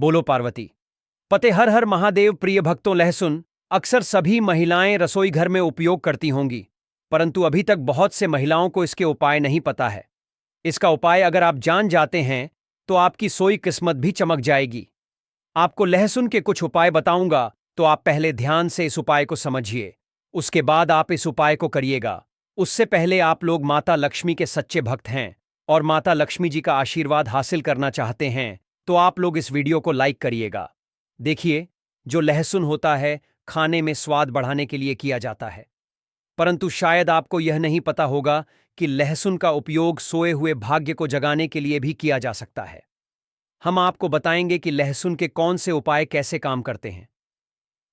बोलो पार्वती। पते हर हर महादेव। प्रिय भक्तों, लहसुन अक्सर सभी महिलाएं रसोई घर में उपयोग करती होंगी, परंतु अभी तक बहुत से महिलाओं को इसके उपाय नहीं पता है। इसका उपाय अगर आप जान जाते हैं तो आपकी सोई किस्मत भी चमक जाएगी। आपको लहसुन के कुछ उपाय बताऊंगा, तो आप पहले ध्यान से इस उपाय को समझिए, उसके बाद आप इस उपाय को करिएगा। उससे पहले आप लोग माता लक्ष्मी के सच्चे भक्त हैं और माता लक्ष्मी जी का आशीर्वाद हासिल करना चाहते हैं, तो आप लोग इस वीडियो को लाइक करिएगा। देखिए, जो लहसुन होता है खाने में स्वाद बढ़ाने के लिए किया जाता है, परंतु शायद आपको यह नहीं पता होगा कि लहसुन का उपयोग सोए हुए भाग्य को जगाने के लिए भी किया जा सकता है। हम आपको बताएंगे कि लहसुन के कौन से उपाय कैसे काम करते हैं,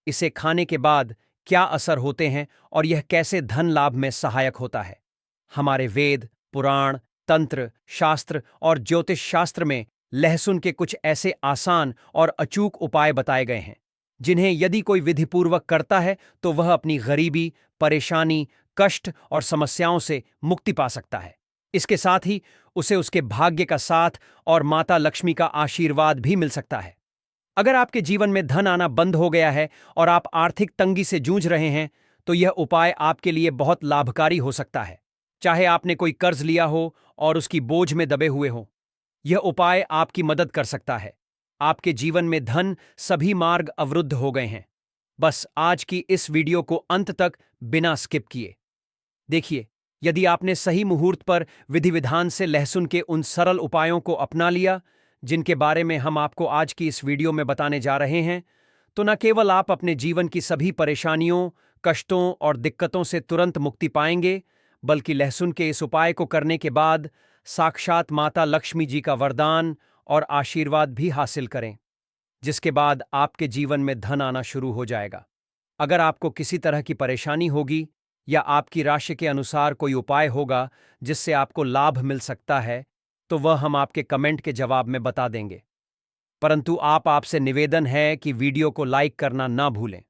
इसे खाने के बाद क्या असर होते हैं और यह कैसे धन लाभ में सहायक होता है। हमारे वेद, पुराण, तंत्र शास्त्र और ज्योतिष शास्त्र में लहसुन के कुछ ऐसे आसान और अचूक उपाय बताए गए हैं, जिन्हें यदि कोई विधिपूर्वक करता है तो वह अपनी गरीबी, परेशानी, कष्ट और समस्याओं से मुक्ति पा सकता है। इसके साथ ही उसे उसके भाग्य का साथ और माता लक्ष्मी का आशीर्वाद भी मिल सकता है। अगर आपके जीवन में धन आना बंद हो गया है और आप आर्थिक तंगी से जूझ रहे हैं, तो यह उपाय आपके लिए बहुत लाभकारी हो सकता है। चाहे आपने कोई कर्ज लिया हो और उसकी बोझ में दबे हुए हो, यह उपाय आपकी मदद कर सकता है। आपके जीवन में धन सभी मार्ग अवरुद्ध हो गए हैं। बस आज की इस वीडियो को अंत तक बिना स्किप किए देखिए। यदि आपने सही मुहूर्त पर विधि विधान से लहसुन के उन सरल उपायों को अपना लिया, जिनके बारे में हम आपको आज की इस वीडियो में बताने जा रहे हैं, तो न केवल आप अपने जीवन की सभी परेशानियों, कष्टों और दिक्कतों से तुरंत मुक्ति पाएंगे, बल्कि लहसुन के इस उपाय को करने के बाद साक्षात माता लक्ष्मी जी का वरदान और आशीर्वाद भी हासिल करें, जिसके बाद आपके जीवन में धन आना शुरू हो जाएगा। अगर आपको किसी तरह की परेशानी होगी या आपकी राशि के अनुसार कोई उपाय होगा जिससे आपको लाभ मिल सकता है, तो वह हम आपके कमेंट के जवाब में बता देंगे। परंतु आपसे निवेदन है कि वीडियो को लाइक करना ना भूलें।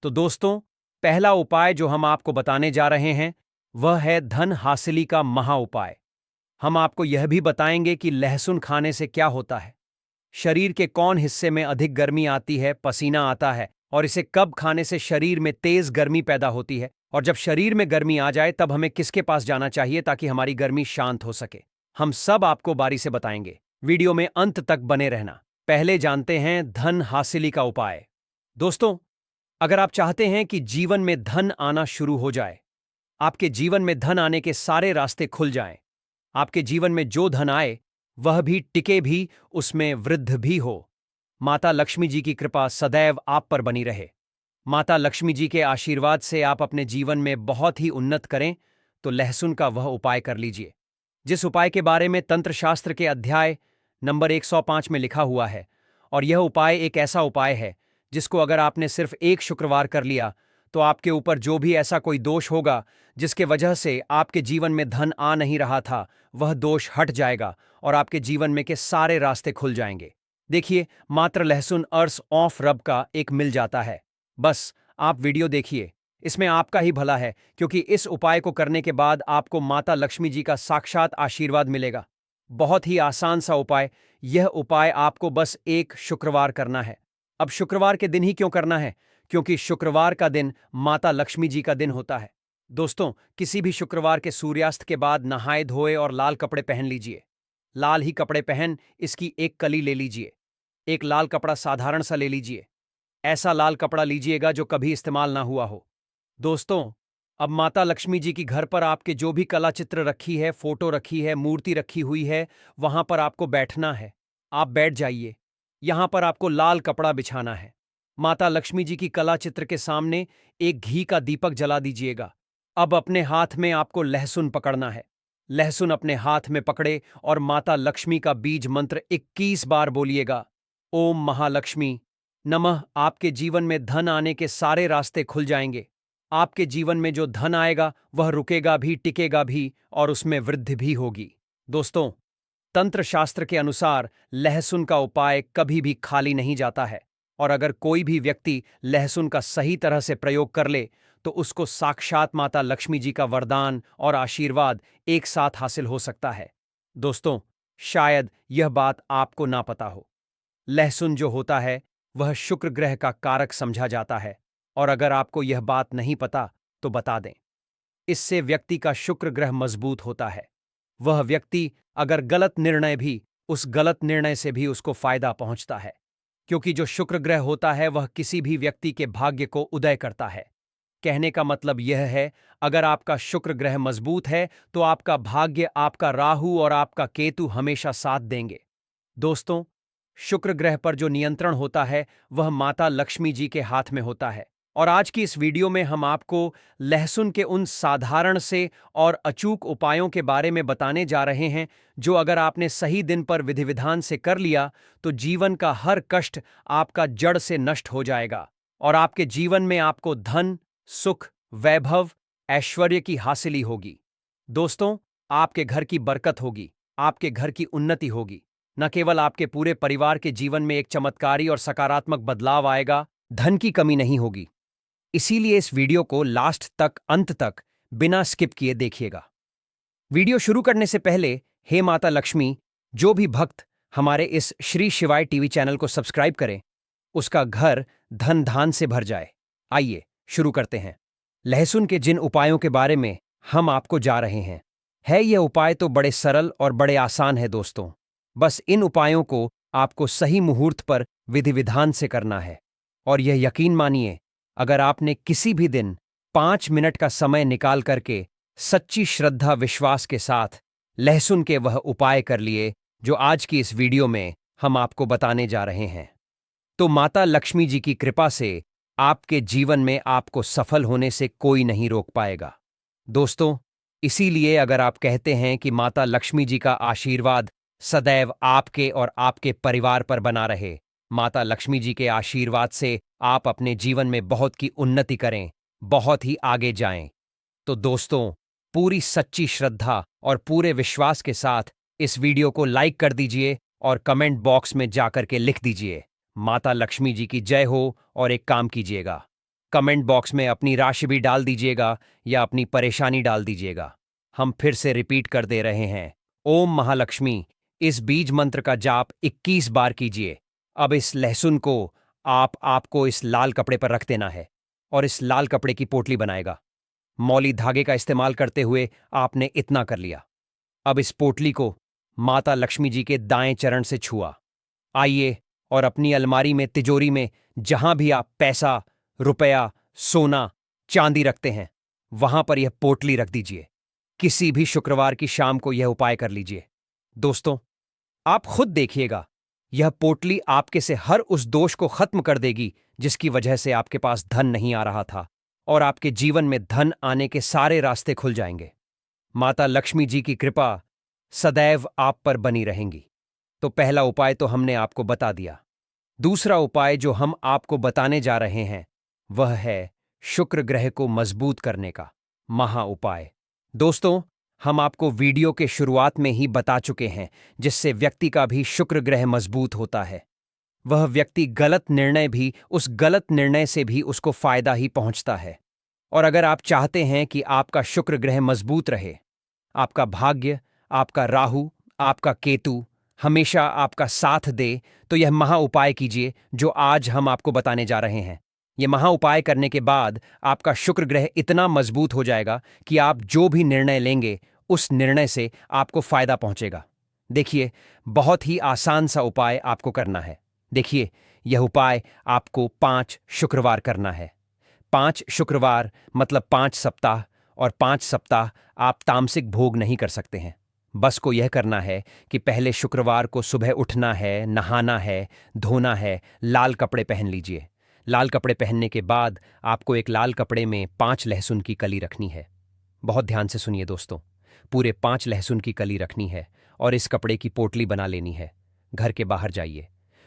तो दोस्तों, पहला उपाय जो हम आपको बताने जा रहे हैं वह है धन हासिली का महा उपाय। हम आपको यह भी बताएंगे कि लहसुन खाने से क्या होता है, शरीर के कौन हिस्से में अधिक गर्मी आती है, पसीना आता है, और इसे कब खाने से शरीर में तेज गर्मी पैदा होती है, और जब शरीर में गर्मी आ जाए तब हमें किसके पास जाना चाहिए ताकि हमारी गर्मी शांत हो सके। हम सब आपको बारी से बताएंगे। वीडियो में अंत तक बने रहना। पहले जानते हैं धन हासिली का उपाय। दोस्तों, अगर आप चाहते हैं कि जीवन में धन आना शुरू हो जाए, आपके जीवन में धन आने के सारे रास्ते खुल जाएं, आपके जीवन में जो धन आए वह भी टिके भी, उसमें वृद्ध भी हो, माता लक्ष्मी जी की कृपा सदैव आप पर बनी रहे, माता लक्ष्मी जी के आशीर्वाद से आप अपने जीवन में बहुत ही उन्नत करें, तो लहसुन का वह उपाय कर लीजिए, जिस उपाय के बारे में तंत्र शास्त्र के अध्याय नंबर 105 में लिखा हुआ है। और यह उपाय एक ऐसा उपाय है जिसको अगर आपने सिर्फ एक शुक्रवार कर लिया, तो आपके ऊपर जो भी ऐसा कोई दोष होगा जिसके वजह से आपके जीवन में धन आ नहीं रहा था, वह दोष हट जाएगा और आपके जीवन में के सारे रास्ते खुल जाएंगे। देखिए, मात्र लहसुन अर्स ऑफ रब का एक मिल जाता है। बस आप वीडियो देखिए, इसमें आपका ही भला है, क्योंकि इस उपाय को करने के बाद आपको माता लक्ष्मी जी का साक्षात आशीर्वाद मिलेगा। बहुत ही आसान सा उपाय। यह उपाय आपको बस एक शुक्रवार करना है। अब शुक्रवार के दिन ही क्यों करना है? क्योंकि शुक्रवार का दिन माता लक्ष्मी जी का दिन होता है। दोस्तों, किसी भी शुक्रवार के सूर्यास्त के बाद नहाए धोए और लाल कपड़े पहन लीजिए। लाल ही कपड़े पहन इसकी एक कली ले लीजिए। एक लाल कपड़ा साधारण सा ले लीजिए। ऐसा लाल कपड़ा लीजिएगा जो कभी इस्तेमाल ना हुआ हो। दोस्तों, अब माता लक्ष्मी जी की घर पर आपके जो भी कला चित्र रखी है, फोटो रखी है, मूर्ति रखी हुई है, वहां पर आपको बैठना है। आप बैठ जाइए। यहां पर आपको लाल कपड़ा बिछाना है। माता लक्ष्मी जी की कला चित्र के सामने एक घी का दीपक जला दीजिएगा। अब अपने हाथ में आपको लहसुन पकड़ना है। लहसुन अपने हाथ में पकड़े और माता लक्ष्मी का बीज मंत्र 21 बार बोलिएगा। ओम महालक्ष्मी नमः। आपके जीवन में धन आने के सारे रास्ते खुल जाएंगे। आपके जीवन में जो धन आएगा वह रुकेगा भी, टिकेगा भी और उसमें वृद्धि भी होगी। दोस्तों, तंत्र शास्त्र के अनुसार लहसुन का उपाय कभी भी खाली नहीं जाता है, और अगर कोई भी व्यक्ति लहसुन का सही तरह से प्रयोग कर ले तो उसको साक्षात माता लक्ष्मी जी का वरदान और आशीर्वाद एक साथ हासिल हो सकता है। दोस्तों, शायद यह बात आपको ना पता हो, लहसुन जो होता है वह शुक्र ग्रह का कारक समझा जाता है, और अगर आपको यह बात नहीं पता तो बता दें। इससे व्यक्ति का शुक्र ग्रह मजबूत होता है। वह व्यक्ति अगर गलत निर्णय भी, उस गलत निर्णय से भी उसको फायदा पहुंचता है, क्योंकि जो शुक्र ग्रह होता है वह किसी भी व्यक्ति के भाग्य को उदय करता है। कहने का मतलब यह है, अगर आपका शुक्र ग्रह मजबूत है तो आपका भाग्य, आपका राहु और आपका केतु हमेशा साथ देंगे। दोस्तों, शुक्र ग्रह पर जो नियंत्रण होता है वह माता लक्ष्मी जी के हाथ में होता है, और आज की इस वीडियो में हम आपको लहसुन के उन साधारण से और अचूक उपायों के बारे में बताने जा रहे हैं जो अगर आपने सही दिन पर विधि विधान से कर लिया तो जीवन का हर कष्ट आपका जड़ से नष्ट हो जाएगा, और आपके जीवन में आपको धन, सुख, वैभव, ऐश्वर्य की हासिली होगी। दोस्तों, आपके घर की बरकत होगी, आपके घर की उन्नति होगी। न केवल आपके पूरे परिवार के जीवन में एक चमत्कारी और सकारात्मक बदलाव आएगा, धन की कमी नहीं होगी। इसीलिए इस वीडियो को लास्ट तक, अंत तक बिना स्किप किए देखिएगा। वीडियो शुरू करने से पहले, हे माता लक्ष्मी, जो भी भक्त हमारे इस श्री शिवाय टीवी चैनल को सब्सक्राइब करें, उसका घर धन धान से भर जाए। आइए शुरू करते हैं। लहसुन के जिन उपायों के बारे में हम आपको जा रहे हैं, यह उपाय तो बड़े सरल और बड़े आसान है दोस्तों। बस इन उपायों को आपको सही मुहूर्त पर विधि विधान से करना है, और यह यकीन मानिए, अगर आपने किसी भी दिन 5 मिनट का समय निकाल करके सच्ची श्रद्धा विश्वास के साथ लहसुन के वह उपाय कर लिए जो आज की इस वीडियो में हम आपको बताने जा रहे हैं, तो माता लक्ष्मी जी की कृपा से आपके जीवन में आपको सफल होने से कोई नहीं रोक पाएगा। दोस्तों, इसीलिए अगर आप कहते हैं कि माता लक्ष्मी जी का आशीर्वाद सदैव आपके और आपके परिवार पर बना रहे, माता लक्ष्मी जी के आशीर्वाद से आप अपने जीवन में बहुत की उन्नति करें, बहुत ही आगे जाएं, तो दोस्तों, पूरी सच्ची श्रद्धा और पूरे विश्वास के साथ इस वीडियो को लाइक कर दीजिए और कमेंट बॉक्स में जाकर के लिख दीजिए, माता लक्ष्मी जी की जय हो। और एक काम कीजिएगा, कमेंट बॉक्स में अपनी राशि भी डाल दीजिएगा या अपनी परेशानी डाल दीजिएगा। हम फिर से रिपीट कर दे रहे हैं, ओम महालक्ष्मी, इस बीज मंत्र का जाप 21 बार कीजिए। अब इस लहसुन को आपको इस लाल कपड़े पर रख देना है, और इस लाल कपड़े की पोटली बनाएगा। मौली धागे का इस्तेमाल करते हुए आपने इतना कर लिया। अब इस पोटली को माता लक्ष्मी जी के दाएं चरण से छुआ। आइए और अपनी अलमारी में, तिजोरी में, जहां भी आप पैसा, रुपया, सोना, चांदी रखते हैं, वहां पर यह पोटली रख दीजिए। किसी भी शुक्रवार की शाम को यह उपाय कर लीजिए। दोस्तों, आप खुद देखिएगा, यह पोटली आपके से हर उस दोष को खत्म कर देगी जिसकी वजह से आपके पास धन नहीं आ रहा था, और आपके जीवन में धन आने के सारे रास्ते खुल जाएंगे। माता लक्ष्मी जी की कृपा सदैव आप पर बनी रहेंगी। तो पहला उपाय तो हमने आपको बता दिया। दूसरा उपाय जो हम आपको बताने जा रहे हैं वह है शुक्र ग्रह को मजबूत करने का महा उपाय। दोस्तों, हम आपको वीडियो के शुरुआत में ही बता चुके हैं, जिससे व्यक्ति का भी शुक्र ग्रह मजबूत होता है। वह व्यक्ति गलत निर्णय भी, उस गलत निर्णय से भी उसको फायदा ही पहुंचता है। और अगर आप चाहते हैं कि आपका शुक्र ग्रह मजबूत रहे, आपका भाग्य, आपका राहु, आपका केतु हमेशा आपका साथ दे, तो यह महा उपाय कीजिए जो आज हम आपको बताने जा रहे हैं। यह महा उपाय करने के बाद आपका शुक्र ग्रह इतना मजबूत हो जाएगा कि आप जो भी निर्णय लेंगे उस निर्णय से आपको फायदा पहुंचेगा। देखिए, बहुत ही आसान सा उपाय आपको करना है। देखिए, यह उपाय आपको 5 शुक्रवार करना है। 5 शुक्रवार मतलब 5 सप्ताह, और 5 सप्ताह आप तामसिक भोग नहीं कर सकते हैं। बस को यह करना है कि पहले शुक्रवार को सुबह उठना है, नहाना है, धोना है, लाल कपड़े पहन लीजिए। लाल कपड़े पहनने के बाद आपको एक लाल कपड़े में 5 लहसुन की कली रखनी है। बहुत ध्यान से सुनिए दोस्तों, पूरे 5 लहसुन की कली रखनी है और इस कपड़े की पोटली बना लेनी है। घर के बाहर जाइए,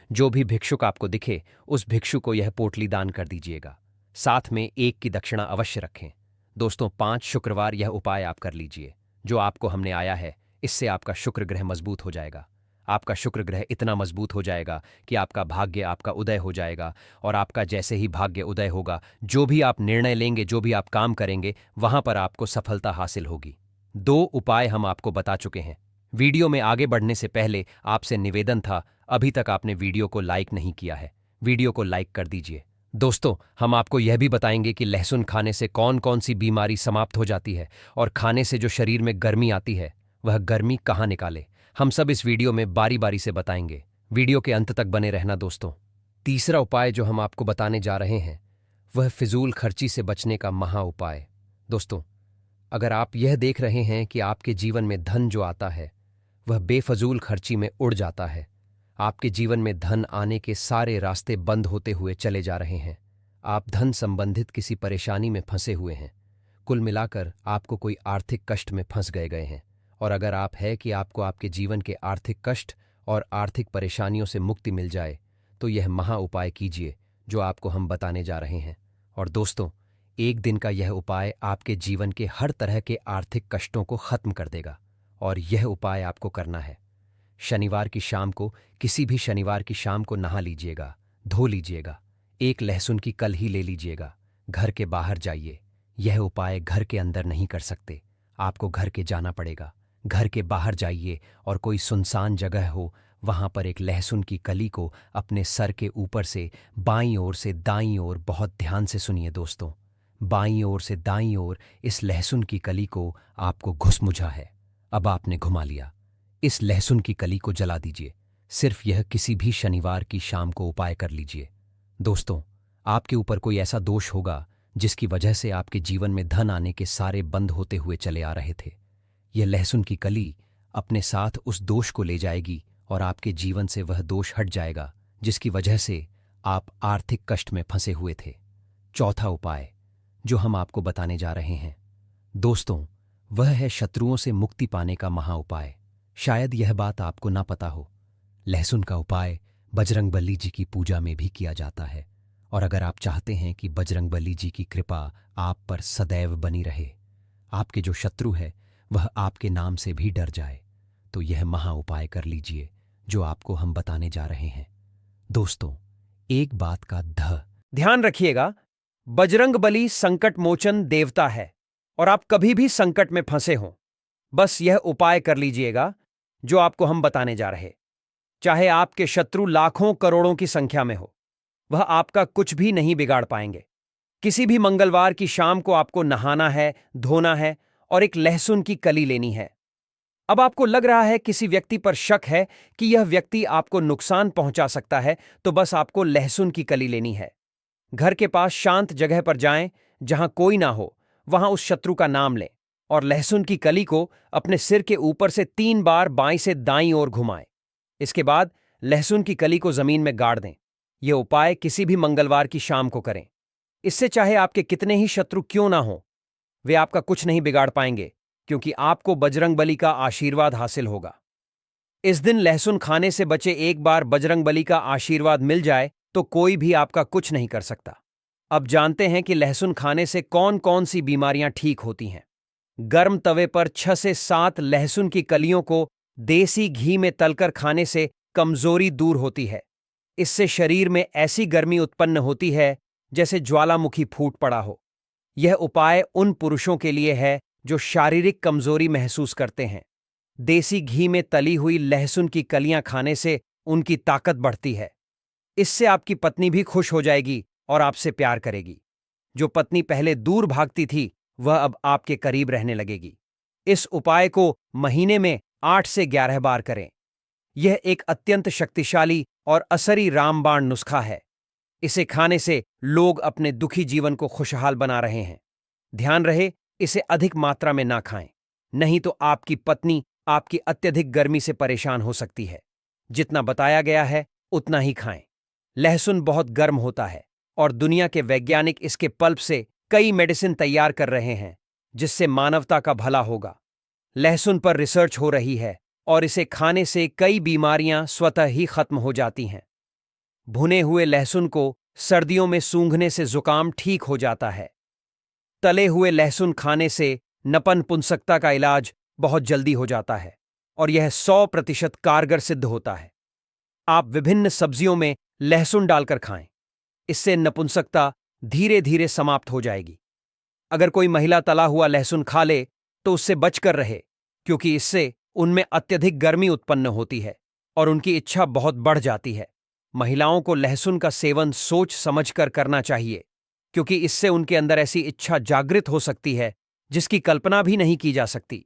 जो भी भिक्षुक आपको दिखे उस भिक्षु को यह पोटली दान कर दीजिएगा। साथ में 1 की दक्षिणा अवश्य रखें। दोस्तों, 5 शुक्रवार यह उपाय आप कर लीजिए जो आपको हमने आया है। इससे आपका शुक्र ग्रह मजबूत हो जाएगा। आपका शुक्र ग्रह इतना मजबूत हो जाएगा कि आपका भाग्य, आपका उदय हो जाएगा, और आपका जैसे ही भाग्य उदय होगा, जो भी आप निर्णय लेंगे, जो भी आप काम करेंगे, वहां पर आपको सफलता हासिल होगी। 2 उपाय हम आपको बता चुके हैं। वीडियो में आगे बढ़ने से पहले आपसे निवेदन था, अभी तक आपने वीडियो को लाइक नहीं किया है, वीडियो को लाइक कर दीजिए। दोस्तों, हम आपको यह भी बताएंगे कि लहसुन खाने से कौन कौन सी बीमारी समाप्त हो जाती है और खाने से जो शरीर में गर्मी आती है वह गर्मी कहाँ निकाले। हम सब इस वीडियो में बारी बारी से बताएंगे। वीडियो के अंत तक बने रहना दोस्तों। तीसरा उपाय जो हम आपको बताने जा रहे हैं वह फिजूल खर्ची से बचने का महा उपाय। दोस्तों, अगर आप यह देख रहे हैं कि आपके जीवन में धन जो आता है वह बेफजूल खर्ची में उड़ जाता है, आपके जीवन में धन आने के सारे रास्ते बंद होते हुए चले जा रहे हैं, आप धन संबंधित किसी परेशानी में फंसे हुए हैं, कुल मिलाकर आपको कोई आर्थिक कष्ट में फंस गए हैं, और अगर आप है कि आपको आपके जीवन के आर्थिक कष्ट और आर्थिक परेशानियों से मुक्ति मिल जाए तो यह महा उपाय कीजिए जो आपको हम बताने जा रहे हैं। और दोस्तों, एक दिन का यह उपाय आपके जीवन के हर तरह के आर्थिक कष्टों को खत्म कर देगा। और यह उपाय आपको करना है शनिवार की शाम को, किसी भी शनिवार की शाम को नहा लीजिएगा, धो लीजिएगा, एक लहसुन की कल ही ले लीजिएगा, घर के बाहर जाइए। यह उपाय घर के अंदर नहीं कर सकते, आपको घर के जाना पड़ेगा। घर के बाहर जाइए और कोई सुनसान जगह हो, वहां पर एक लहसुन की कली को अपने सर के ऊपर से बाईं ओर से दाईं ओर, बहुत ध्यान से सुनिए दोस्तों, बाईं ओर से दाईं ओर इस लहसुन की कली को आपको घुसमुझा है। अब आपने घुमा लिया, इस लहसुन की कली को जला दीजिए। सिर्फ यह किसी भी शनिवार की शाम को उपाय कर लीजिए। दोस्तों, आपके ऊपर कोई ऐसा दोष होगा जिसकी वजह से आपके जीवन में धन आने के सारे बंद होते हुए चले आ रहे थे। यह लहसुन की कली अपने साथ उस दोष को ले जाएगी और आपके जीवन से वह दोष हट जाएगा जिसकी वजह से आप आर्थिक कष्ट में फंसे हुए थे। चौथा उपाय जो हम आपको बताने जा रहे हैं दोस्तों, वह है शत्रुओं से मुक्ति पाने का महा उपाय। शायद यह बात आपको ना पता हो, लहसुन का उपाय बजरंगबली जी की पूजा में भी किया जाता है। और अगर आप चाहते हैं कि बजरंगबली जी की कृपा आप पर सदैव बनी रहे, आपके जो शत्रु है वह आपके नाम से भी डर जाए, तो यह महा उपाय कर लीजिए जो आपको हम बताने जा रहे हैं। दोस्तों, एक बात का ध्यान रखिएगा, बजरंगबली संकट मोचन देवता है और आप कभी भी संकट में फंसे हों, बस यह उपाय कर लीजिएगा जो आपको हम बताने जा रहे। चाहे आपके शत्रु लाखों करोड़ों की संख्या में हो, वह आपका कुछ भी नहीं बिगाड़ पाएंगे। किसी भी मंगलवार की शाम को आपको नहाना है, धोना है और एक लहसुन की कली लेनी है। अब आपको लग रहा है किसी व्यक्ति पर शक है कि यह व्यक्ति आपको नुकसान पहुंचा सकता है, तो बस आपको लहसुन की कली लेनी है। घर के पास शांत जगह पर जाएं जहां कोई ना हो, वहां उस शत्रु का नाम लें और लहसुन की कली को अपने सिर के ऊपर से 3 बार बाईं से दाईं ओर घुमाएं। इसके बाद लहसुन की कली को जमीन में गाड़ दें। यह उपाय किसी भी मंगलवार की शाम को करें। इससे चाहे आपके कितने ही शत्रु क्यों ना हो, वे आपका कुछ नहीं बिगाड़ पाएंगे, क्योंकि आपको बजरंगबली का आशीर्वाद हासिल होगा। इस दिन लहसुन खाने से बचे, एक बार बजरंगबली का आशीर्वाद मिल जाए तो कोई भी आपका कुछ नहीं कर सकता। अब जानते हैं कि लहसुन खाने से कौन कौन सी बीमारियां ठीक होती हैं। गर्म तवे पर 6 से 7 लहसुन की कलियों को देसी घी में तलकर खाने से कमजोरी दूर होती है। इससे शरीर में ऐसी गर्मी उत्पन्न होती है जैसे ज्वालामुखी फूट पड़ा हो। यह उपाय उन पुरुषों के लिए है जो शारीरिक कमजोरी महसूस करते हैं। देसी घी में तली हुई लहसुन की कलियां खाने से उनकी ताकत बढ़ती है। इससे आपकी पत्नी भी खुश हो जाएगी और आपसे प्यार करेगी। जो पत्नी पहले दूर भागती थी वह अब आपके करीब रहने लगेगी। इस उपाय को महीने में 8 से 11 बार करें। यह एक अत्यंत शक्तिशाली और असरी रामबाण नुस्खा है। इसे खाने से लोग अपने दुखी जीवन को खुशहाल बना रहे हैं। ध्यान रहे, इसे अधिक मात्रा में ना खाएं, नहीं तो आपकी पत्नी आपकी अत्यधिक गर्मी से परेशान हो सकती है। जितना बताया गया है उतना ही खाएं। लहसुन बहुत गर्म होता है और दुनिया के वैज्ञानिक इसके पल्प से कई मेडिसिन तैयार कर रहे हैं जिससे मानवता का भला होगा। लहसुन पर रिसर्च हो रही है और इसे खाने से कई बीमारियां स्वतः ही खत्म हो जाती हैं। भुने हुए लहसुन को सर्दियों में सूंघने से जुकाम ठीक हो जाता है। तले हुए लहसुन खाने से नपुंसकता का इलाज बहुत जल्दी हो जाता है और यह 100% कारगर सिद्ध होता है। आप विभिन्न सब्जियों में लहसुन डालकर खाएं, इससे नपुंसकता धीरे धीरे समाप्त हो जाएगी। अगर कोई महिला तला हुआ लहसुन खा ले तो उससे बचकर रहे, क्योंकि इससे उनमें अत्यधिक गर्मी उत्पन्न होती है और उनकी इच्छा बहुत बढ़ जाती है। महिलाओं को लहसुन का सेवन सोच समझकर करना चाहिए, क्योंकि इससे उनके अंदर ऐसी इच्छा जागृत हो सकती है जिसकी कल्पना भी नहीं की जा सकती।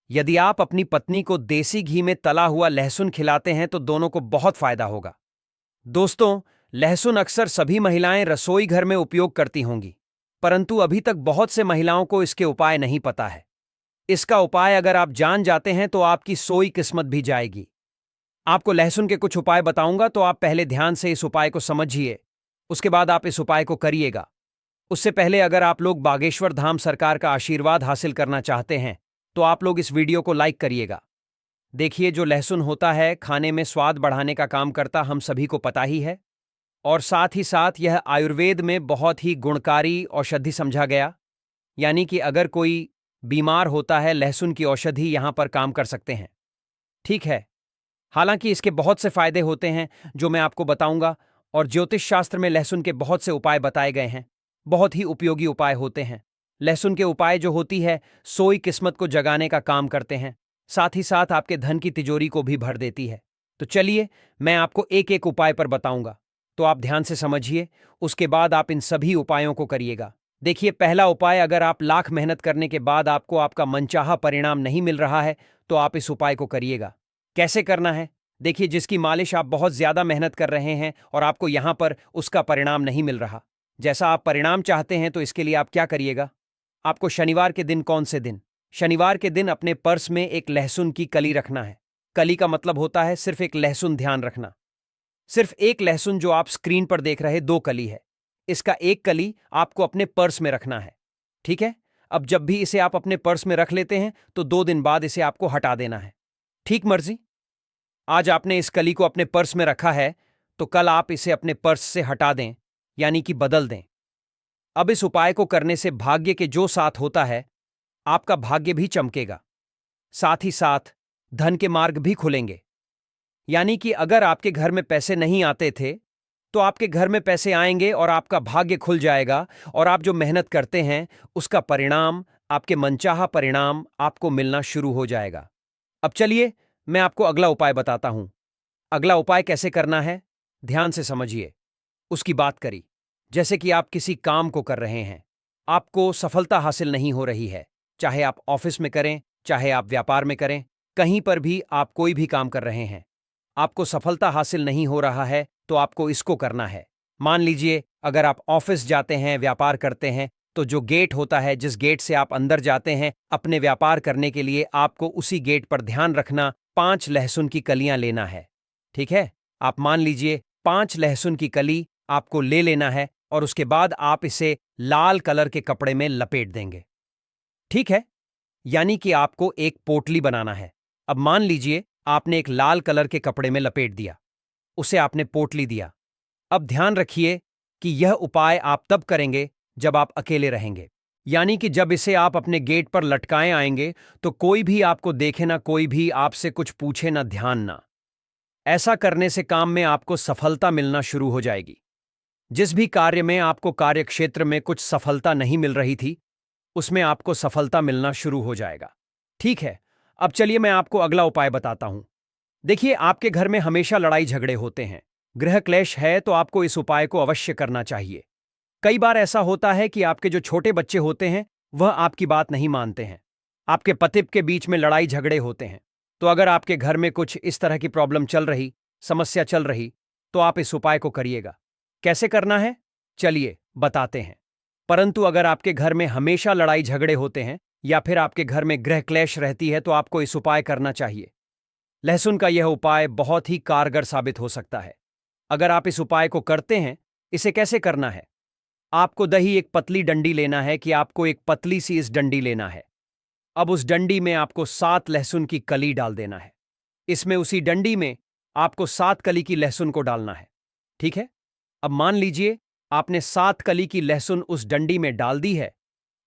यदि आप अपनी पत्नी को देसी घी में तला हुआ लहसुन खिलाते हैं तो दोनों को बहुत फायदा होगा। दोस्तों, लहसुन अक्सर सभी महिलाएं रसोई घर में उपयोग करती होंगी, परंतु अभी तक बहुत से महिलाओं को इसके उपाय नहीं पता है। इसका उपाय अगर आप जान जाते हैं तो आपकी सोई किस्मत भी जाएगी। आपको लहसुन के कुछ उपाय बताऊंगा, तो आप पहले ध्यान से इस उपाय को समझिए, उसके बाद आप इस उपाय को करिएगा। उससे पहले अगर आप लोग बागेश्वर धाम सरकार का आशीर्वाद हासिल करना चाहते हैं तो आप लोग इस वीडियो को लाइक करिएगा। देखिए, जो लहसुन होता है खाने में स्वाद बढ़ाने का काम करता, हम सभी को पता ही है, और साथ ही साथ यह आयुर्वेद में बहुत ही गुणकारी औषधि समझा गया। यानी कि अगर कोई बीमार होता है, लहसुन की औषधि यहां पर काम कर सकते हैं। ठीक है, हालांकि इसके बहुत से फायदे होते हैं जो मैं आपको बताऊंगा, और ज्योतिष शास्त्र में लहसुन के बहुत से उपाय बताए गए हैं, बहुत ही उपयोगी उपाय होते हैं। लहसुन के उपाय जो होती है सोई किस्मत को जगाने का काम करते हैं, साथ ही साथ आपके धन की तिजोरी को भी भर देती है। तो चलिए, मैं आपको एक एक उपाय पर बताऊंगा, तो आप ध्यान से समझिए, उसके बाद आप इन सभी उपायों को करिएगा। देखिए, पहला उपाय, अगर आप लाख मेहनत करने के बाद आपको आपका मनचाहा परिणाम नहीं मिल रहा है तो आप इस उपाय को करिएगा। कैसे करना है? देखिए, जिसकी मालिश आप बहुत ज्यादा मेहनत कर रहे हैं और आपको यहां पर उसका परिणाम नहीं मिल रहा, जैसा आप परिणाम चाहते हैं, तो इसके लिए आप क्या करिएगा? आपको शनिवार के दिन, कौन से दिन? शनिवार के दिन अपने पर्स में एक लहसुन की कली रखना है। कली का मतलब होता है सिर्फ एक लहसुन, ध्यान रखना। सिर्फ एक लहसुन जो आप स्क्रीन पर देख रहे, 2 कली है, इसका एक कली आपको अपने पर्स में रखना है। ठीक है? अब जब भी इसे आप अपने पर्स में रख लेते हैं तो 2 दिन बाद इसे आपको हटा देना है। ठीक मर्जी? आज आपने इस कली को अपने पर्स में रखा है, तो कल आप इसे अपने पर्स से हटा दें, यानी कि बदल दें। अब इस उपाय को करने से भाग्य के जो साथ होता है, आपका भाग्य भी चमकेगा, साथ ही साथ धन के मार्ग भी खुलेंगे। यानी कि अगर आपके घर में पैसे नहीं आते थे तो आपके घर में पैसे आएंगे और आपका भाग्य खुल जाएगा, और आप जो मेहनत करते हैं उसका परिणाम, आपके मनचाहा परिणाम आपको मिलना शुरू हो जाएगा। अब चलिए, मैं आपको अगला उपाय बताता हूं। अगला उपाय कैसे करना है, ध्यान से समझिए। उसकी बात करी, जैसे कि आप किसी काम को कर रहे हैं, आपको सफलता हासिल नहीं हो रही है, चाहे आप ऑफिस में करें, चाहे आप व्यापार में करें, कहीं पर भी आप कोई भी काम कर रहे हैं, आपको सफलता हासिल नहीं हो रहा है, तो आपको इसको करना है। मान लीजिए, अगर आप ऑफिस जाते हैं, व्यापार करते हैं, तो जो गेट होता है, जिस गेट से आप अंदर जाते हैं अपने व्यापार करने के लिए, आपको उसी गेट पर ध्यान रखना 5 लहसुन की कलियां लेना है। ठीक है? आप मान लीजिए 5 लहसुन की कली आपको ले लेना है, और उसके बाद आप इसे लाल कलर के कपड़े में लपेट देंगे। ठीक है? यानी कि आपको एक पोटली बनाना है। अब मान लीजिए आपने एक लाल कलर के कपड़े में लपेट दिया, उसे आपने पोटली दिया। अब ध्यान रखिए कि यह उपाय आप तब करेंगे जब आप अकेले रहेंगे, यानी कि जब इसे आप अपने गेट पर लटकाए आएंगे तो कोई भी आपको देखे ना, कोई भी आपसे कुछ पूछे ना, ध्यान ना। ऐसा करने से काम में आपको सफलता मिलना शुरू हो जाएगी। जिस भी कार्य में आपको कार्यक्षेत्र में कुछ सफलता नहीं मिल रही थी, उसमें आपको सफलता मिलना शुरू हो जाएगा। ठीक है, अब चलिए मैं आपको अगला उपाय बताता हूं। देखिए, आपके घर में हमेशा लड़ाई झगड़े होते हैं, गृह क्लेश है, तो आपको इस उपाय को अवश्य करना चाहिए। कई बार ऐसा होता है कि आपके जो छोटे बच्चे होते हैं वह आपकी बात नहीं मानते हैं, आपके पति के बीच में लड़ाई झगड़े होते हैं। तो अगर आपके घर में कुछ इस तरह की प्रॉब्लम चल रही, समस्या चल रही, तो आप इस उपाय को करिएगा। कैसे करना है, चलिए बताते हैं। परंतु अगर आपके घर में हमेशा लड़ाई झगड़े होते हैं या फिर आपके घर में गृह क्लेश रहती है, तो आपको इस उपाय करना चाहिए। लहसुन का यह उपाय बहुत ही कारगर साबित हो सकता है अगर आप इस उपाय को करते हैं। इसे कैसे करना है? आपको दही, एक पतली डंडी लेना है, कि आपको एक पतली सी इस डंडी लेना है। अब उस डंडी में आपको 7 लहसुन की कली डाल देना है। इसमें, उसी डंडी में आपको 7 कली की लहसुन को डालना है। ठीक है? अब मान लीजिए आपने 7 कली की लहसुन उस डंडी में डाल दी है,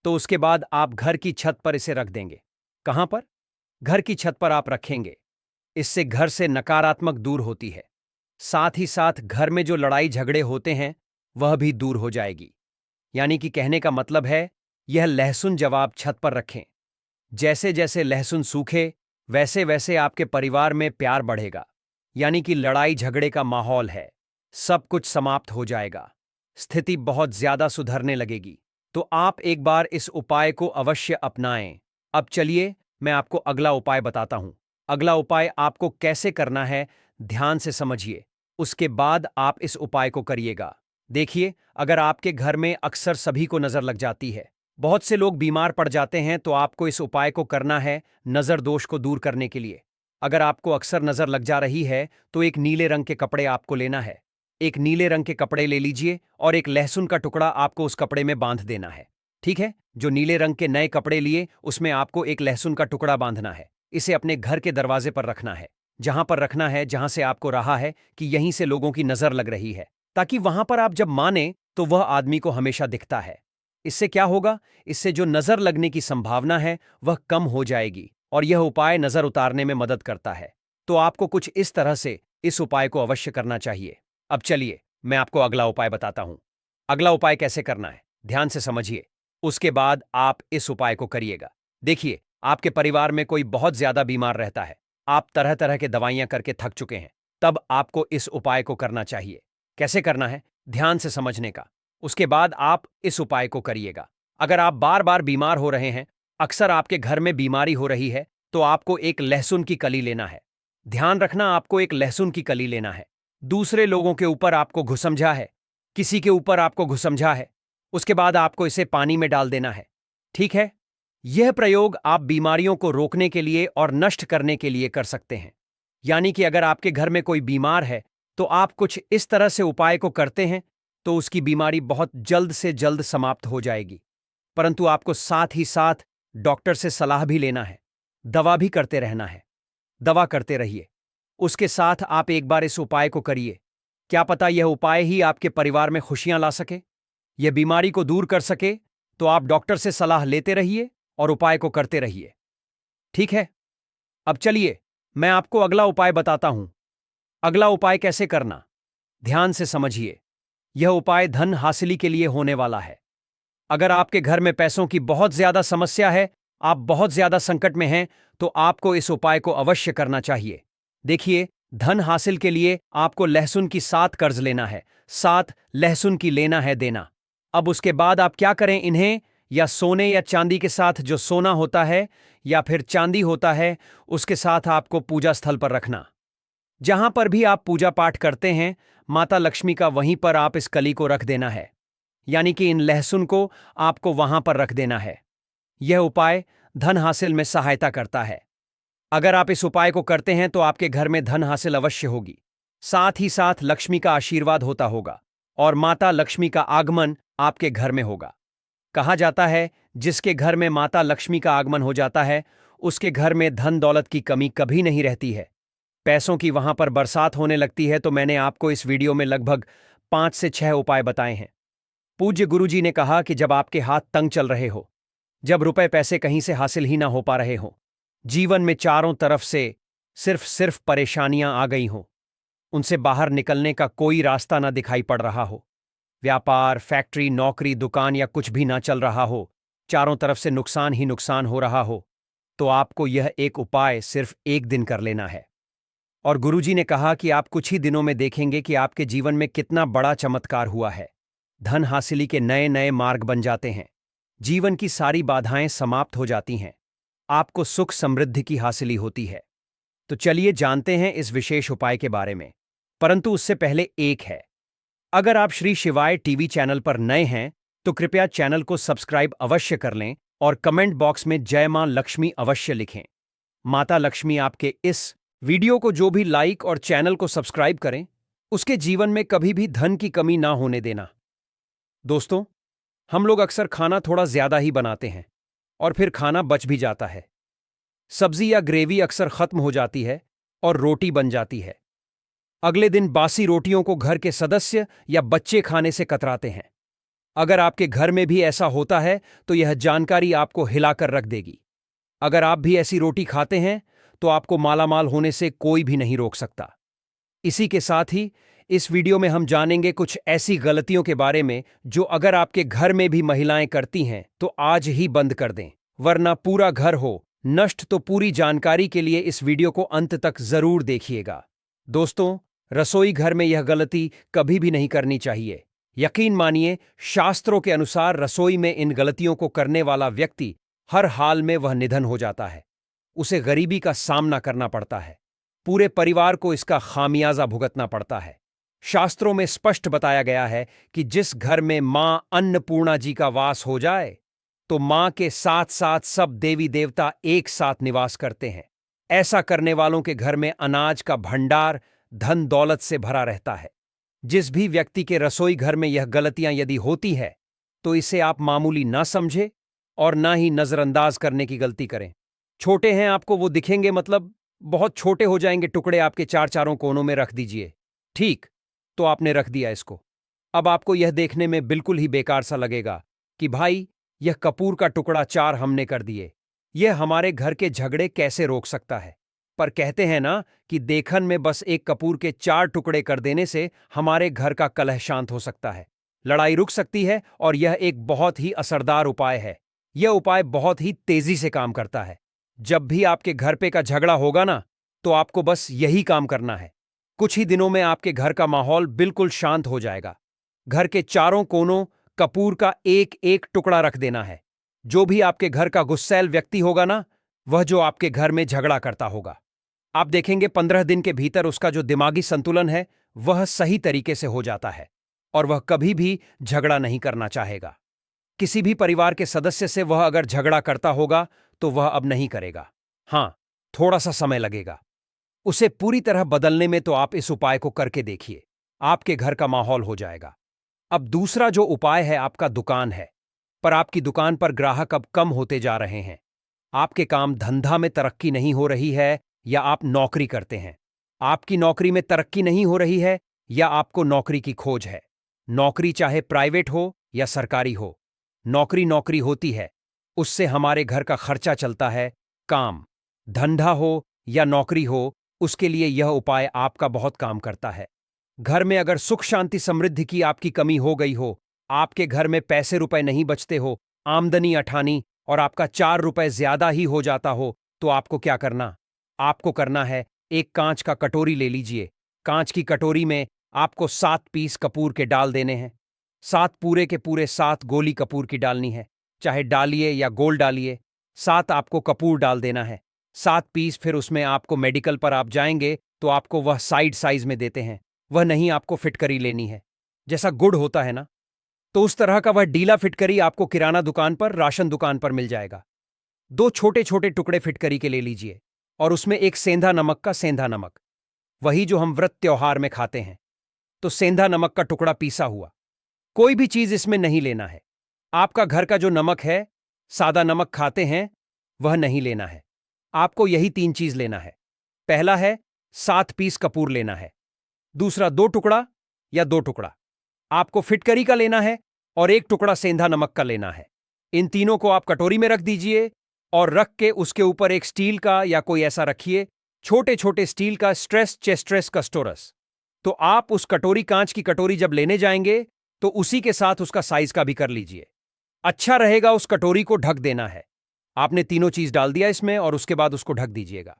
तो उसके बाद आप घर की छत पर इसे रख देंगे। कहां पर? घर की छत पर आप रखेंगे। इससे घर से नकारात्मक दूर होती है, साथ ही साथ घर में जो लड़ाई झगड़े होते हैं वह भी दूर हो जाएगी। यानी कि कहने का मतलब है, यह लहसुन जब आप छत पर रखें, जैसे जैसे लहसुन सूखे वैसे वैसे आपके परिवार में प्यार बढ़ेगा, यानी कि लड़ाई झगड़े का माहौल है। सब कुछ समाप्त हो जाएगा, स्थिति बहुत ज्यादा सुधरने लगेगी। तो आप एक बार इस उपाय को अवश्य अपनाएं। अब चलिए मैं आपको अगला उपाय बताता हूं। अगला उपाय आपको कैसे करना है, ध्यान से समझिए। उसके बाद आप इस उपाय को करिएगा। देखिए, अगर आपके घर में अक्सर सभी को नजर लग जाती है, बहुत से लोग बीमार पड़ जाते हैं, तो आपको इस उपाय को करना है नजर दोष को दूर करने के लिए। अगर आपको अक्सर नजर लग जा रही है तो एक नीले रंग के कपड़े आपको लेना है। एक नीले रंग के कपड़े ले लीजिए और एक लहसुन का टुकड़ा आपको उस कपड़े में बांध देना है। ठीक है, जो नीले रंग के नए कपड़े लिए उसमें आपको एक लहसुन का टुकड़ा बांधना है। इसे अपने घर के दरवाजे पर रखना है, जहां पर रखना है जहां से आपको रहा है कि यहीं से लोगों की नजर लग रही है, ताकि वहां पर आप जब माने तो वह आदमी को हमेशा दिखता है। इससे क्या होगा, इससे जो नजर लगने की संभावना है वह कम हो जाएगी और यह उपाय नजर उतारने में मदद करता है। तो आपको कुछ इस तरह से इस उपाय को अवश्य करना चाहिए। अब चलिए मैं आपको अगला उपाय बताता हूं। अगला उपाय कैसे करना है, ध्यान से समझिए। उसके बाद आप इस उपाय को करिएगा। देखिए, आपके परिवार में कोई बहुत ज्यादा बीमार रहता है, आप तरह तरह के दवाइयां करके थक चुके हैं, तब आपको इस उपाय को करना चाहिए। कैसे करना है, ध्यान से समझने का। उसके बाद आप इस उपाय को करिएगा। अगर आप बार बार बीमार हो रहे हैं, अक्सर आपके घर में बीमारी हो रही है, तो आपको एक लहसुन की कली लेना है। ध्यान रखना, आपको एक लहसुन की कली लेना है। दूसरे लोगों के ऊपर आपको घुसमझा है, किसी के ऊपर आपको घुसमझा है, उसके बाद आपको इसे पानी में डाल देना है। ठीक है, यह प्रयोग आप बीमारियों को रोकने के लिए और नष्ट करने के लिए कर सकते हैं। यानी कि अगर आपके घर में कोई बीमार है तो आप कुछ इस तरह से उपाय को करते हैं तो उसकी बीमारी बहुत जल्द से जल्द समाप्त हो जाएगी। परंतु आपको साथ ही साथ डॉक्टर से सलाह भी लेना है, दवा भी करते रहना है। दवा करते रहिए, उसके साथ आप एक बार इस उपाय को करिए। क्या पता यह उपाय ही आपके परिवार में खुशियां ला सके, यह बीमारी को दूर कर सके। तो आप डॉक्टर से सलाह लेते रहिए और उपाय को करते रहिए। ठीक है, अब चलिए मैं आपको अगला उपाय बताता हूं। अगला उपाय कैसे करना, ध्यान से समझिए। यह उपाय धन हासिली के लिए होने वाला है। अगर आपके घर में पैसों की बहुत ज्यादा समस्या है, आप बहुत ज्यादा संकट में हैं, तो आपको इस उपाय को अवश्य करना चाहिए। देखिए, धन हासिल के लिए आपको लहसुन की 7 कर्ज लेना है, 7 लहसुन की लेना है देना। अब उसके बाद आप क्या करें, इन्हें या सोने या चांदी के साथ, जो सोना होता है या फिर चांदी होता है, उसके साथ आपको पूजा स्थल पर रखना। जहां पर भी आप पूजा पाठ करते हैं माता लक्ष्मी का, वहीं पर आप इस कली को रख देना है। यानी कि इन लहसुन को आपको वहां पर रख देना है। यह उपाय धन हासिल में सहायता करता है। अगर आप इस उपाय को करते हैं तो आपके घर में धन हासिल अवश्य होगी, साथ ही साथ लक्ष्मी का आशीर्वाद होता होगा और माता लक्ष्मी का आगमन आपके घर में होगा। कहा जाता है, जिसके घर में माता लक्ष्मी का आगमन हो जाता है उसके घर में धन दौलत की कमी कभी नहीं रहती है, पैसों की वहां पर बरसात होने लगती है। तो मैंने आपको इस वीडियो में लगभग 5 से 6 उपाय बताए हैं। पूज्य गुरुजी ने कहा कि जब आपके हाथ तंग चल रहे हो, जब रुपए पैसे कहीं से हासिल ही ना हो पा रहे हो, जीवन में चारों तरफ से सिर्फ परेशानियां आ गई हो, उनसे बाहर निकलने का कोई रास्ता ना दिखाई पड़ रहा हो, व्यापार, फैक्ट्री, नौकरी, दुकान या कुछ भी ना चल रहा हो, चारों तरफ से नुकसान ही नुकसान हो रहा हो, तो आपको यह एक उपाय सिर्फ एक दिन कर लेना है। और गुरुजी ने कहा कि आप कुछ ही दिनों में देखेंगे कि आपके जीवन में कितना बड़ा चमत्कार हुआ है। धन हासिली के नए नए मार्ग बन जाते हैं, जीवन की सारी बाधाएं समाप्त हो जाती हैं, आपको सुख समृद्धि की हासिली होती है। तो चलिए जानते हैं इस विशेष उपाय के बारे में। परंतु उससे पहले एक है, अगर आप श्री शिवाय टीवी चैनल पर नए हैं तो कृपया चैनल को सब्सक्राइब अवश्य कर लें और कमेंट बॉक्स में जय मां लक्ष्मी अवश्य लिखें। माता लक्ष्मी आपके इस वीडियो को जो भी लाइक और चैनल को सब्सक्राइब करें, उसके जीवन में कभी भी धन की कमी ना होने देना। दोस्तों, हम लोग अक्सर खाना थोड़ा ज्यादा ही बनाते हैं और फिर खाना बच भी जाता है। सब्जी या ग्रेवी अक्सर खत्म हो जाती है और रोटी बन जाती है। अगले दिन बासी रोटियों को घर के सदस्य या बच्चे खाने से कतराते हैं। अगर आपके घर में भी ऐसा होता है तो यह जानकारी आपको हिलाकर रख देगी। अगर आप भी ऐसी रोटी खाते हैं तो आपको मालामाल होने से कोई भी नहीं रोक सकता। इसी के साथ ही इस वीडियो में हम जानेंगे कुछ ऐसी गलतियों के बारे में जो अगर आपके घर में भी महिलाएं करती हैं तो आज ही बंद कर दें, वरना पूरा घर हो नष्ट। तो पूरी जानकारी के लिए इस वीडियो को अंत तक जरूर देखिएगा। दोस्तों, रसोई घर में यह गलती कभी भी नहीं करनी चाहिए। यकीन मानिए, शास्त्रों के अनुसार रसोई में इन गलतियों को करने वाला व्यक्ति हर हाल में वह निधन हो जाता है। उसे गरीबी का सामना करना पड़ता है। पूरे परिवार को इसका खामियाजा भुगतना पड़ता है। शास्त्रों में स्पष्ट बताया गया है कि जिस घर में मां अन्नपूर्णा जी का वास हो जाए, तो मां के साथ साथ सब देवी देवता एक साथ निवास करते हैं। ऐसा करने वालों के घर में अनाज का भंडार धन दौलत से भरा रहता है। जिस भी व्यक्ति के रसोई घर में यह गलतियां यदि होती है, तो इसे आप मामूली ना समझे और ना ही नजरअंदाज करने की गलती करें। छोटे हैं, आपको वो दिखेंगे, मतलब बहुत छोटे हो जाएंगे टुकड़े, आपके चार चारों कोनों में रख दीजिए। ठीक, तो आपने रख दिया इसको। अब आपको यह देखने में बिल्कुल ही बेकार सा लगेगा कि भाई, यह कपूर का टुकड़ा चार हमने कर दिए, यह हमारे घर के झगड़े कैसे रोक सकता है। पर कहते हैं ना कि देखन में बस एक कपूर के चार टुकड़े कर देने से हमारे घर का कलह शांत हो सकता है, लड़ाई रुक सकती है, और यह एक बहुत ही असरदार उपाय है। यह उपाय बहुत ही तेजी से काम करता है। जब भी आपके घर पे का झगड़ा होगा ना, तो आपको बस यही काम करना है। कुछ ही दिनों में आपके घर का माहौल बिल्कुल शांत हो जाएगा। घर के चारों कोनों कपूर का एक एक टुकड़ा रख देना है। जो भी आपके घर का गुस्सैल व्यक्ति होगा ना, वह जो आपके घर में झगड़ा करता होगा, आप देखेंगे 15 दिन के भीतर उसका जो दिमागी संतुलन है वह सही तरीके से हो जाता है, और वह कभी भी झगड़ा नहीं करना चाहेगा। किसी भी परिवार के सदस्य से वह अगर झगड़ा करता होगा तो वह अब नहीं करेगा। हां, थोड़ा सा समय लगेगा उसे पूरी तरह बदलने में, तो आप इस उपाय को करके देखिए, आपके घर का माहौल हो जाएगा। अब दूसरा जो उपाय है, आपका दुकान है, पर आपकी दुकान पर ग्राहक अब कम होते जा रहे हैं। आपके काम धंधा में तरक्की नहीं हो रही है, या आप नौकरी करते हैं, आपकी नौकरी में तरक्की नहीं हो रही है, या आपको नौकरी की खोज है। नौकरी चाहे प्राइवेट हो या सरकारी हो, नौकरी नौकरी होती है, उससे हमारे घर का खर्चा चलता है। काम धंधा हो या नौकरी हो, उसके लिए यह उपाय आपका बहुत काम करता है। घर में अगर सुख शांति समृद्धि की आपकी कमी हो गई हो, आपके घर में पैसे रुपए नहीं बचते हो, आमदनी अठानी, और आपका 4 रुपए ज्यादा ही हो जाता हो, तो आपको क्या करना? आपको करना है, एक कांच का कटोरी ले लीजिए। कांच की कटोरी में आपको 7 पीस कपूर के डाल देने हैं। 7 पूरे के पूरे 7 गोली कपूर की डालनी है, चाहे डालिए या गोल डालिए। 7 आपको कपूर डाल देना है। 7 पीस फिर उसमें आपको मेडिकल पर आप जाएंगे तो आपको वह साइड साइज में देते हैं, वह नहीं आपको फिटकरी लेनी है। जैसा गुड़ होता है ना, तो उस तरह का वह डीला फिटकरी आपको किराना दुकान पर, राशन दुकान पर मिल जाएगा। 2 छोटे छोटे टुकड़े फिटकरी के ले लीजिए, और उसमें एक सेंधा नमक का, सेंधा नमक वही जो हम व्रत त्योहार में खाते हैं, तो सेंधा नमक का टुकड़ा पीसा हुआ। कोई भी चीज इसमें नहीं लेना है। आपका घर का जो नमक है, सादा नमक खाते हैं, वह नहीं लेना है। आपको यही 3 चीज लेना है। पहला है 7 पीस कपूर लेना है। दूसरा 2 टुकड़ा या 2 टुकड़ा आपको फिटकरी का लेना है, और 1 टुकड़ा सेंधा नमक का लेना है। इन तीनों को आप कटोरी में रख दीजिए, और रख के उसके ऊपर एक स्टील का या कोई ऐसा रखिए, छोटे छोटे स्टील का स्ट्रेस चेस्ट्रेस कस्टोरस। तो आप उस कटोरी, कांच की कटोरी जब लेने जाएंगे, तो उसी के साथ उसका साइज का भी कर लीजिए। अच्छा रहेगा उस कटोरी को ढक देना है। आपने तीनों चीज डाल दिया इसमें, और उसके बाद उसको ढक दीजिएगा।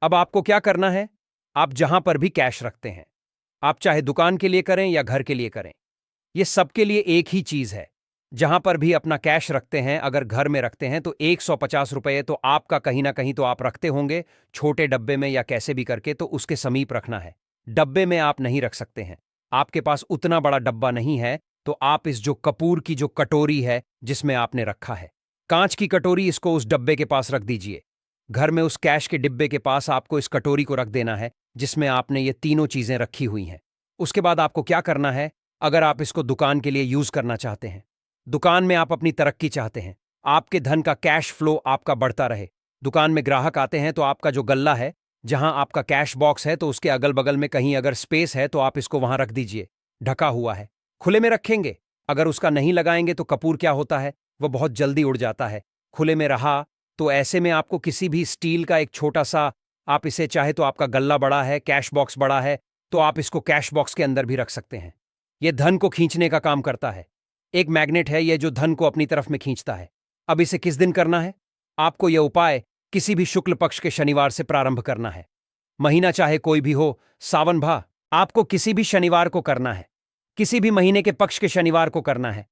अब आपको क्या करना है, आप जहां पर भी कैश रखते हैं, आप चाहे दुकान के लिए करें या घर के लिए करें, ये सबके लिए एक ही चीज है। जहां पर भी अपना कैश रखते हैं, अगर घर में रखते हैं, तो 150 रुपये तो आपका कहीं ना कहीं तो आप रखते होंगे, छोटे डब्बे में या कैसे भी करके, तो उसके समीप रखना है। डब्बे में आप नहीं रख सकते हैं, आपके पास उतना बड़ा डब्बा नहीं है, तो आप इस जो कपूर की जो कटोरी है जिसमें आपने रखा है, कांच की कटोरी, इसको उस डब्बे के पास रख दीजिए। घर में उस कैश के डिब्बे के पास आपको इस कटोरी को रख देना है, जिसमें आपने ये तीनों चीजें रखी हुई हैं। उसके बाद आपको क्या करना है, अगर आप इसको दुकान के लिए यूज करना चाहते हैं, दुकान में आप अपनी तरक्की चाहते हैं, आपके धन का कैश फ्लो आपका बढ़ता रहे, दुकान में ग्राहक आते हैं, तो आपका जो गल्ला है, जहां आपका कैश बॉक्स है, तो उसके अगल बगल में कहीं अगर स्पेस है तो आप इसको वहां रख दीजिए। ढका हुआ है, खुले में रखेंगे। अगर उसका नहीं लगाएंगे तो कपूर क्या होता है, वह बहुत जल्दी उड़ जाता है। खुले में रहा तो ऐसे में आपको किसी भी स्टील का एक छोटा सा, आप इसे चाहे तो, आपका गल्ला बड़ा है, कैश बॉक्स बड़ा है, तो आप इसको कैश बॉक्स के अंदर भी रख सकते हैं। यह धन को खींचने का काम करता है। एक मैग्नेट है यह, जो धन को अपनी तरफ में खींचता है। अब इसे किस दिन करना है? आपको यह उपाय किसी भी शुक्ल पक्ष के शनिवार से प्रारंभ करना है। महीना चाहे कोई भी हो, सावन भा, आपको किसी भी शनिवार को करना है। किसी भी महीने के पक्ष के शनिवार को करना है।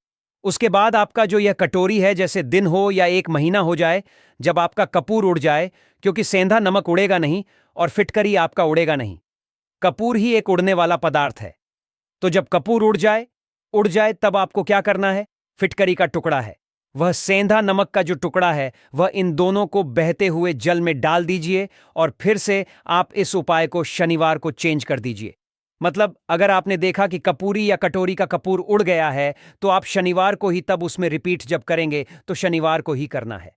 उसके बाद आपका जो यह कटोरी है, जैसे दिन हो या एक महीना हो जाए, जब आपका कपूर उड़ जाए, क्योंकि सेंधा नमक उड़ेगा नहीं और फिटकरी आपका उड़ेगा नहीं। कपूर ही एक उड़ने वाला पदार्थ है। तो जब कपूर उड़ जाए तब आपको क्या करना है? फिटकरी का टुकड़ा है, वह सेंधा नमक का जो टुकड़ा है, वह इन दोनों को बहते हुए जल में डाल दीजिए और फिर से आप इस उपाय को शनिवार को चेंज कर दीजिए। मतलब अगर आपने देखा कि कपूरी या कटोरी का कपूर उड़ गया है, तो आप शनिवार को ही तब उसमें रिपीट जब करेंगे तो शनिवार को ही करना है।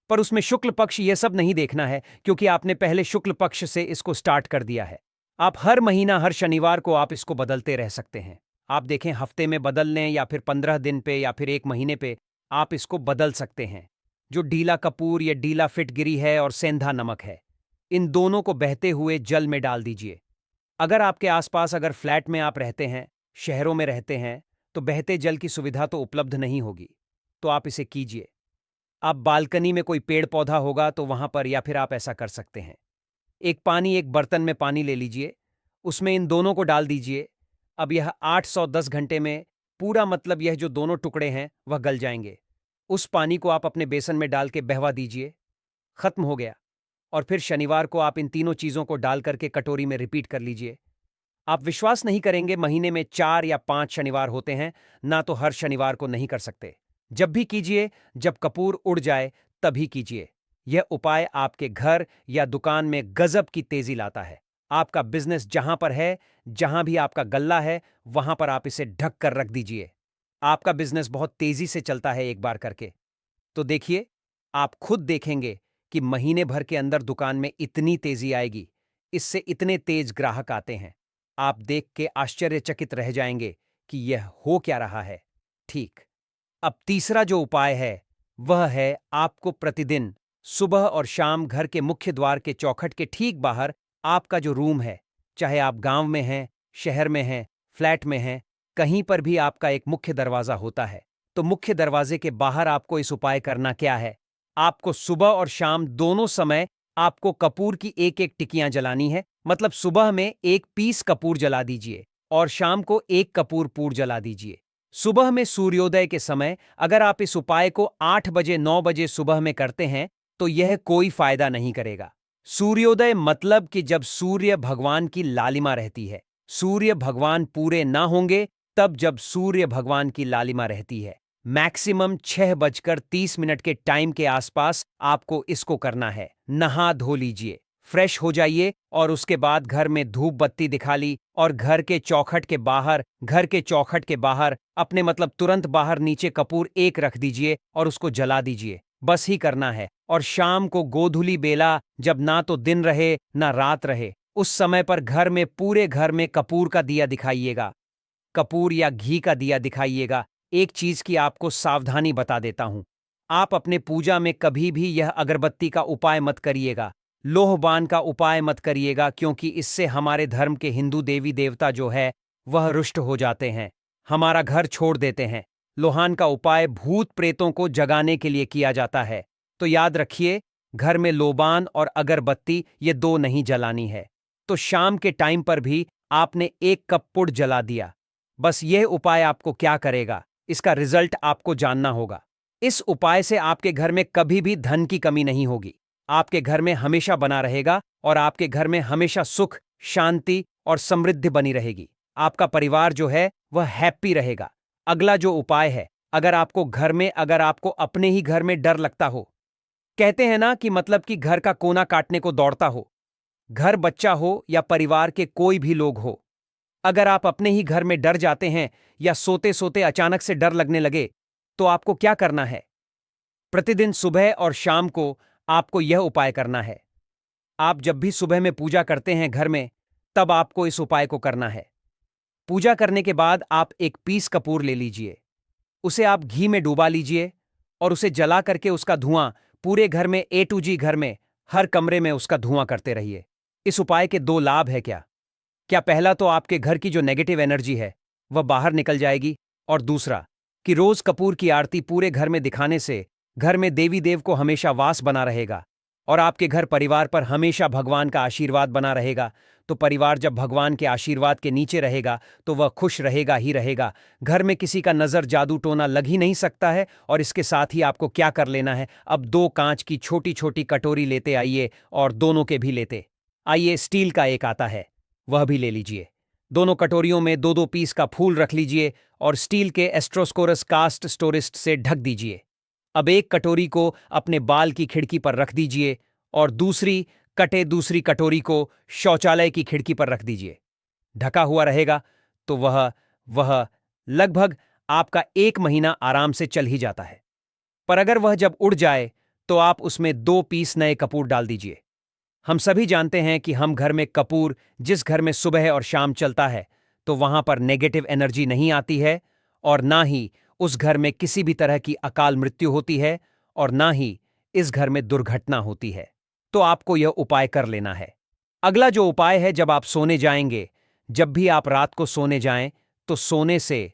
पर उसमें शुक्ल पक्ष ये सब नहीं देखना है, क्योंकि आपने पहले शुक्ल पक्ष से इसको स्टार्ट कर दिया है। आप हर महीना हर शनिवार को आप इसको बदलते रह सकते हैं। आप देखें, हफ्ते में बदल लें या फिर 15 दिन पे या फिर एक महीने पे आप इसको बदल सकते हैं। जो डीला कपूर या डीला फिटगिरी है और सेंधा नमक है, इन दोनों को बहते हुए जल में डाल दीजिए। अगर आपके आसपास अगर फ्लैट में आप रहते हैं, शहरों में रहते हैं, तो बहते जल की सुविधा तो उपलब्ध नहीं होगी, तो आप इसे कीजिए। आप बालकनी में कोई पेड़ पौधा होगा तो वहां पर या फिर आप ऐसा कर सकते हैं। एक बर्तन में पानी ले लीजिए, उसमें इन दोनों को डाल दीजिए। अब यह 810 घंटे में पूरा, मतलब यह जो दोनों टुकड़े हैं वह गल जाएंगे। उस पानी को आप अपने बेसन में डाल के बहवा दीजिए। खत्म हो गया। और फिर शनिवार को आप इन तीनों चीजों को डाल करके कटोरी में रिपीट कर लीजिए। आप विश्वास नहीं करेंगे, महीने में 4 या 5 शनिवार होते हैं, ना तो हर शनिवार को नहीं कर सकते। जब भी कीजिए, जब कपूर उड़ जाए तभी कीजिए। यह उपाय आपके घर या दुकान में गजब की तेजी लाता है। आपका बिजनेस जहां पर है, जहां भी आपका गल्ला है, वहां पर आप इसे ढक कर रख दीजिए। आपका बिजनेस बहुत तेजी से चलता है एक बार करके। तो देखिए, आप खुद देखेंगे कि महीने भर के अंदर दुकान में इतनी तेजी आएगी। इससे इतने तेज ग्राहक आते हैं, आप देख के आश्चर्यचकित रह जाएंगे कि यह हो क्या रहा है। ठीक। अब तीसरा जो उपाय है, वह है आपको प्रतिदिन सुबह और शाम घर के मुख्य द्वार के चौखट के ठीक बाहर आपका जो रूम है, चाहे आप गांव में हैं, शहर में हैं, फ्लैट में हैं, कहीं पर भी आपका एक मुख्य दरवाजा होता है। तो मुख्य दरवाजे के बाहर आपको इस उपाय करना क्या है? आपको सुबह और शाम दोनों समय आपको कपूर की एक एक टिकियां जलानी है। मतलब सुबह में एक पीस कपूर जला दीजिए और शाम को एक कपूर पूर जला दीजिए। सुबह में सूर्योदय के समय अगर आप इस उपाय को 8 बजे 9 बजे सुबह में करते हैं, तो यह कोई फायदा नहीं करेगा। सूर्योदय मतलब कि जब सूर्य भगवान की लालिमा रहती है। सूर्य भगवान पूरे ना होंगे तब जब सूर्य भगवान की लालिमा रहती है। मैक्सिमम 6:30 के टाइम के आसपास आपको इसको करना है। नहा धो लीजिए, फ्रेश हो जाइए और उसके बाद घर में धूप बत्ती दिखा ली और घर के चौखट के बाहर अपने, मतलब तुरंत बाहर नीचे कपूर एक रख दीजिए और उसको जला दीजिए। बस ही करना है। और शाम को गोधूली बेला, जब ना तो दिन रहे ना रात रहे, उस समय पर घर में पूरे घर में कपूर का दिया दिखाइएगा। कपूर या घी का दिया दिखाइएगा। एक चीज की आपको सावधानी बता देता हूं, आप अपने पूजा में कभी भी यह अगरबत्ती का उपाय मत करिएगा, लोहबान का उपाय मत करिएगा, क्योंकि इससे हमारे धर्म के हिंदू देवी देवता जो है वह रुष्ट हो जाते हैं, हमारा घर छोड़ देते हैं। लोहान का उपाय भूत प्रेतों को जगाने के लिए किया जाता है। तो याद रखिए, घर में लोबान और अगरबत्ती ये दो नहीं जलानी है। तो शाम के टाइम पर भी आपने 1 कप पुड़ जला दिया। बस यह उपाय आपको क्या करेगा, इसका रिजल्ट आपको जानना होगा। इस उपाय से आपके घर में कभी भी धन की कमी नहीं होगी। आपके घर में हमेशा बना रहेगा और आपके घर में हमेशा सुख, शांति और समृद्धि बनी रहेगी। आपका परिवार जो है वह हैप्पी रहेगा। अगला जो उपाय है, अगर आपको अपने ही घर में डर लगता हो, कहते हैं ना कि मतलब कि घर का कोना काटने को दौड़ता हो, घर बच्चा हो या परिवार के कोई भी लोग हो, अगर आप अपने ही घर में डर जाते हैं या सोते सोते अचानक से डर लगने लगे, तो आपको क्या करना है? प्रतिदिन सुबह और शाम को आपको यह उपाय करना है। आप जब भी सुबह में पूजा करते हैं घर में, तब आपको इस उपाय को करना है। पूजा करने के बाद आप एक पीस कपूर ले लीजिए, उसे आप घी में डुबा लीजिए और उसे जला करके उसका धुआं पूरे घर में, A to G घर में, हर कमरे में उसका धुआं करते रहिए। इस उपाय के 2 लाभ है क्या पहला तो आपके घर की जो नेगेटिव एनर्जी है वह बाहर निकल जाएगी, और दूसरा कि रोज कपूर की आरती पूरे घर में दिखाने से घर में देवी देव को हमेशा वास बना रहेगा। और आपके घर परिवार पर हमेशा भगवान का आशीर्वाद बना रहेगा। तो परिवार जब भगवान के आशीर्वाद के नीचे रहेगा तो वह खुश रहेगा ही रहेगा। घर में किसी का नजर जादू टोना लग ही नहीं सकता है। और इसके साथ ही आपको क्या कर लेना है, अब 2 कांच की छोटी छोटी कटोरी लेते आइए और दोनों के भी लेते आइए। स्टील का एक आता है, वह भी ले लीजिए। दोनों कटोरियों में 2-2 पीस का फूल रख लीजिए और स्टील के एस्ट्रोस्कोरस कास्ट स्टोरिस्ट से ढक दीजिए। अब एक कटोरी को अपने बाल की खिड़की पर रख दीजिए और दूसरी कटोरी को शौचालय की खिड़की पर रख दीजिए। ढका हुआ रहेगा तो वह लगभग आपका 1 महीना आराम से चल ही जाता है। पर अगर वह जब उड़ जाए तो आप उसमें 2 पीस नए कपूर डाल दीजिए। हम सभी जानते हैं कि हम घर में कपूर, जिस घर में सुबह और शाम चलता है तो वहां पर नेगेटिव एनर्जी नहीं आती है और ना ही उस घर में किसी भी तरह की अकाल मृत्यु होती है और ना ही इस घर में दुर्घटना होती है। तो आपको यह उपाय कर लेना है। अगला जो उपाय है, जब आप सोने जाएंगे, जब भी आप रात को सोने जाएं तो सोने से